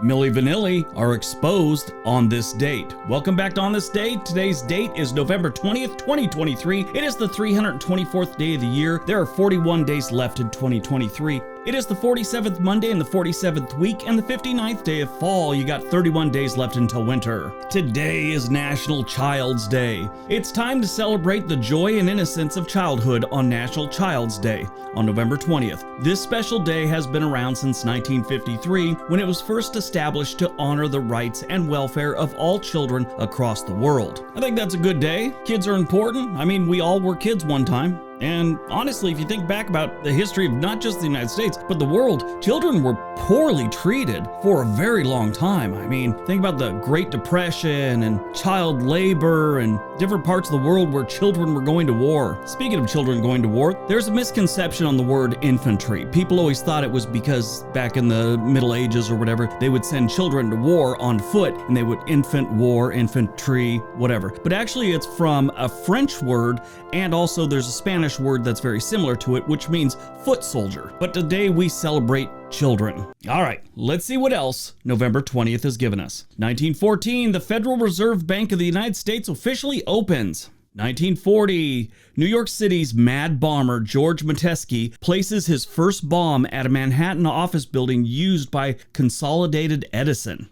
Milli Vanilli are exposed on this date. Welcome back to On This Day. Today's date is November 20th, 2023. It is the 324th day of the year. There are 41 days left in 2023. It is the 47th Monday in the 47th week and the 59th day of fall. You got 31 days left until winter. Today is National Child's Day. It's time to celebrate the joy and innocence of childhood on National Child's Day on November 20th. This special day has been around since 1953 when it was first established to honor the rights and welfare of all children across the world. I think that's a good day. Kids are important. I mean, we all were kids one time. And honestly, if you think back about the history of not just the United States, but the world, children were poorly treated for a very long time. I mean, think about the Great Depression and child labor and different parts of the world where children were going to war. Speaking of children going to war, there's a misconception on the word infantry. People always thought it was because back in the Middle Ages or whatever, they would send children to war on foot and they would infantry, whatever. But actually it's from a French word, and also there's a Spanish word that's very similar to it, which means foot soldier. But today we celebrate children. All right, let's see what else November 20th has given us. 1914, the Federal Reserve Bank of the United States officially opens. 1940, New York City's mad bomber George Metesky places his first bomb at a Manhattan office building used by Consolidated Edison.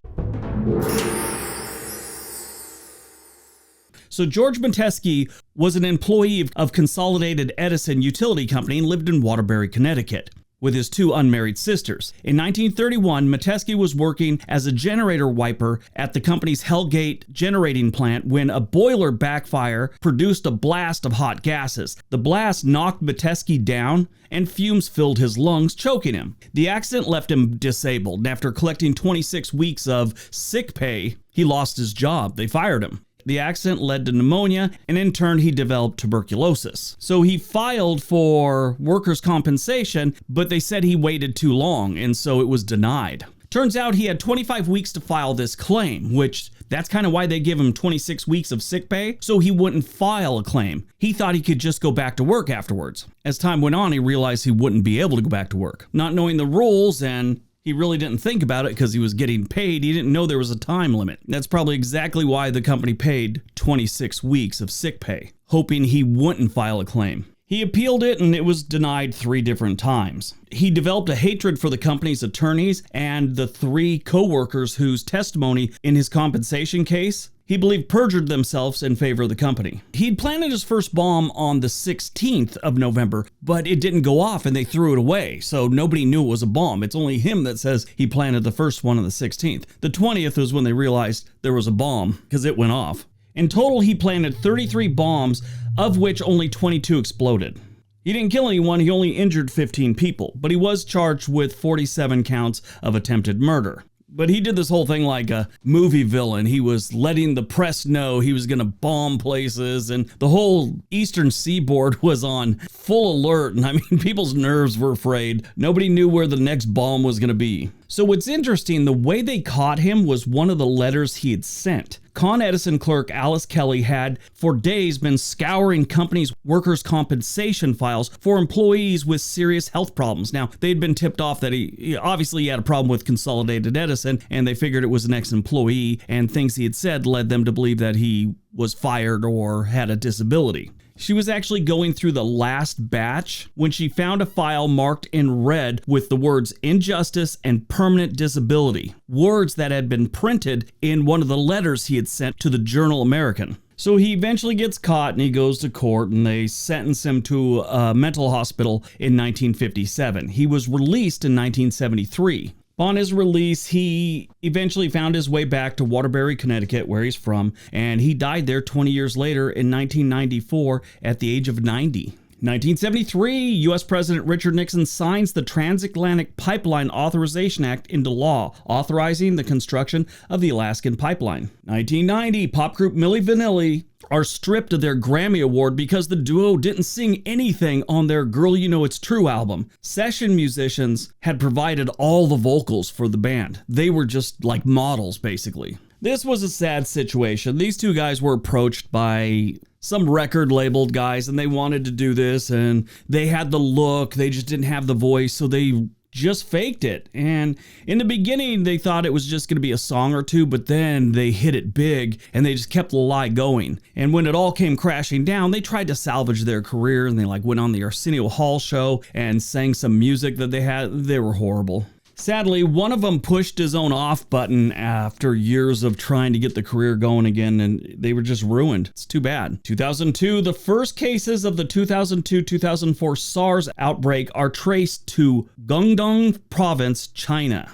So George Metesky was an employee of Consolidated Edison Utility Company and lived in Waterbury, Connecticut, with his two unmarried sisters. In 1931, Metesky was working as a generator wiper at the company's Hellgate generating plant when a boiler backfire produced a blast of hot gases. The blast knocked Metesky down and fumes filled his lungs, choking him. The accident left him disabled, and after collecting 26 weeks of sick pay, he lost his job. They fired him. The accident led to pneumonia, and in turn, he developed tuberculosis. So he filed for workers' compensation, but they said he waited too long, and so it was denied. Turns out he had 25 weeks to file this claim, which that's kind of why they give him 26 weeks of sick pay, so he wouldn't file a claim. He thought he could just go back to work afterwards. As time went on, he realized he wouldn't be able to go back to work. Not knowing the rules, and he really didn't think about it because he was getting paid. He didn't know there was a time limit. That's probably exactly why the company paid 26 weeks of sick pay, hoping he wouldn't file a claim. He appealed it and it was denied 3 different times. He developed a hatred for the company's attorneys and the 3 co-workers whose testimony in his compensation case he believed perjured themselves in favor of the company. He'd planted his first bomb on the 16th of November, but it didn't go off and they threw it away, so nobody knew it was a bomb. It's only him that says he planted the first one on the 16th. The 20th was when they realized there was a bomb because it went off. In total, he planted 33 bombs, of which only 22 exploded. He didn't kill anyone, he only injured 15 people, but he was charged with 47 counts of attempted murder. But he did this whole thing like a movie villain. He was letting the press know he was going to bomb places, and the whole eastern seaboard was on full alert. And I mean, people's nerves were frayed. Nobody knew where the next bomb was going to be. So what's interesting, the way they caught him was one of the letters he had sent. Con Edison clerk Alice Kelly had for days been scouring companies' workers' compensation files for employees with serious health problems. Now, they'd been tipped off that he obviously had a problem with Consolidated Edison, and they figured it was an ex-employee, and things he had said led them to believe that he was fired or had a disability. She was actually going through the last batch when she found a file marked in red with the words injustice and permanent disability, words that had been printed in one of the letters he had sent to the Journal American. So he eventually gets caught and he goes to court and they sentence him to a mental hospital in 1957. He was released in 1973. Upon his release, he eventually found his way back to Waterbury, Connecticut, where he's from, and he died there 20 years later in 1994 at the age of 90. 1973, U.S. President Richard Nixon signs the Transatlantic Pipeline Authorization Act into law, authorizing the construction of the Alaskan Pipeline. 1990, pop group Milli Vanilli are stripped of their Grammy Award because the duo didn't sing anything on their Girl You Know It's True album. Session musicians had provided all the vocals for the band. They were just like models, basically. This was a sad situation. These two guys were approached by some record labeled guys and they wanted to do this and they had the look, they just didn't have the voice, so they just faked it. And in the beginning, they thought it was just going to be a song or two, but then they hit it big and they just kept the lie going. And when it all came crashing down, they tried to salvage their career, and they went on the Arsenio Hall show and sang some music that they had. They were horrible. Sadly, one of them pushed his own off button after years of trying to get the career going again, and they were just ruined. It's too bad. 2002, the first cases of the 2002-2004 SARS outbreak are traced to Guangdong Province, China.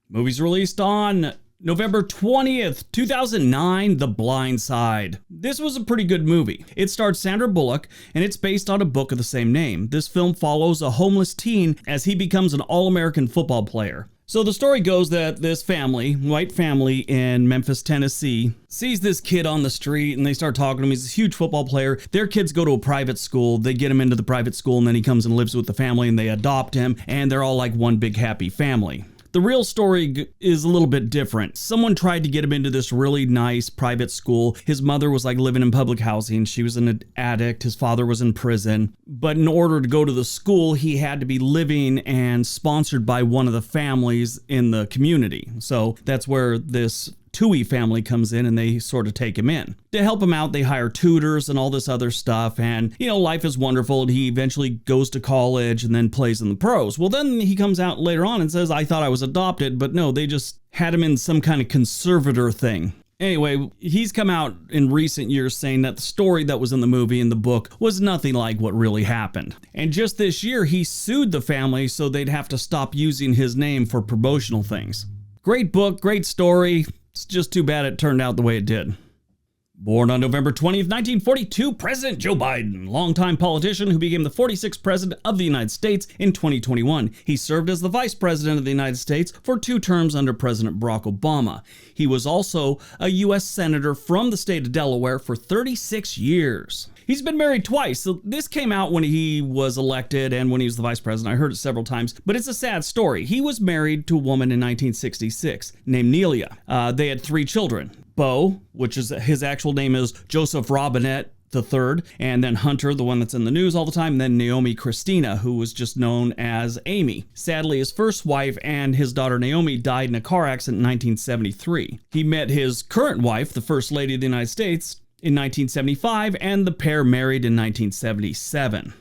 Movies released on November 20th, 2009, The Blind Side. This was a pretty good movie. It starred Sandra Bullock, and it's based on a book of the same name. This film follows a homeless teen as he becomes an All-American football player. So the story goes that this family, white family in Memphis, Tennessee, sees this kid on the street and they start talking to him. He's a huge football player. Their kids go to a private school. They get him into the private school, and then he comes and lives with the family, and they adopt him, and they're all like one big happy family. The real story is a little bit different. Someone tried to get him into this really nice private school. His mother was living in public housing. She was an addict. His father was in prison. But in order to go to the school, he had to be living and sponsored by one of the families in the community. So that's where this Tui family comes in, and they sort of take him in. To help him out, they hire tutors and all this other stuff, and life is wonderful, and he eventually goes to college and then plays in the pros. Well, then he comes out later on and says, I thought I was adopted, but no, they just had him in some kind of conservator thing. Anyway, he's come out in recent years saying that the story that was in the movie and the book was nothing like what really happened. And just this year, he sued the family so they'd have to stop using his name for promotional things. Great book, great story. It's just too bad it turned out the way it did. Born on November 20th, 1942, President Joe Biden, longtime politician who became the 46th President of the United States in 2021. He served as the Vice President of the United States for 2 terms under President Barack Obama. He was also a U.S. Senator from the state of Delaware for 36 years. He's been married twice. So this came out when he was elected and when he was the vice president. I heard it several times, but it's a sad story. He was married to a woman in 1966 named Nelia. They had 3 children. Bo, which is his actual name is Joseph Robinette III, and then Hunter, the one that's in the news all the time, and then Naomi Christina, who was just known as Amy. Sadly, his first wife and his daughter Naomi died in a car accident in 1973. He met his current wife, the First Lady of the United States, in 1975, and the pair married in 1977.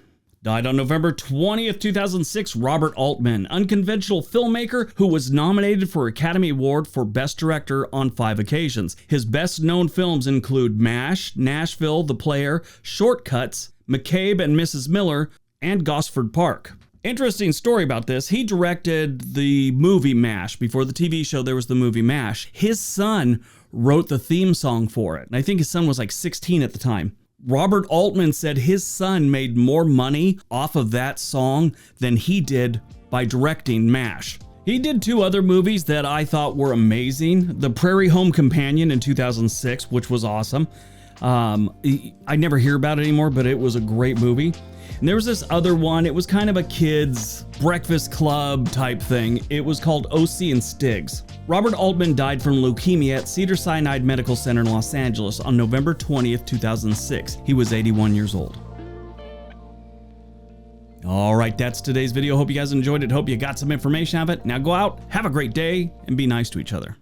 Died on November 20th, 2006, Robert Altman, unconventional filmmaker who was nominated for Academy Award for Best Director on 5 occasions. His best-known films include MASH, Nashville, The Player, Shortcuts, McCabe and Mrs. Miller, and Gosford Park. Interesting story about this. He directed the movie MASH. Before the TV show, there was the movie MASH. His son wrote the theme song for it. And I think his son was 16 at the time. Robert Altman said his son made more money off of that song than he did by directing MASH. He did 2 other movies that I thought were amazing. The Prairie Home Companion in 2006, which was awesome. I never hear about it anymore, but it was a great movie. And there was this other one. It was kind of a kid's breakfast club type thing. It was called O.C. and Stiggs. Robert Altman died from leukemia at Cedars-Sinai Medical Center in Los Angeles on November 20th, 2006. He was 81 years old. All right, that's today's video. Hope you guys enjoyed it. Hope you got some information out of it. Now go out, have a great day, and be nice to each other.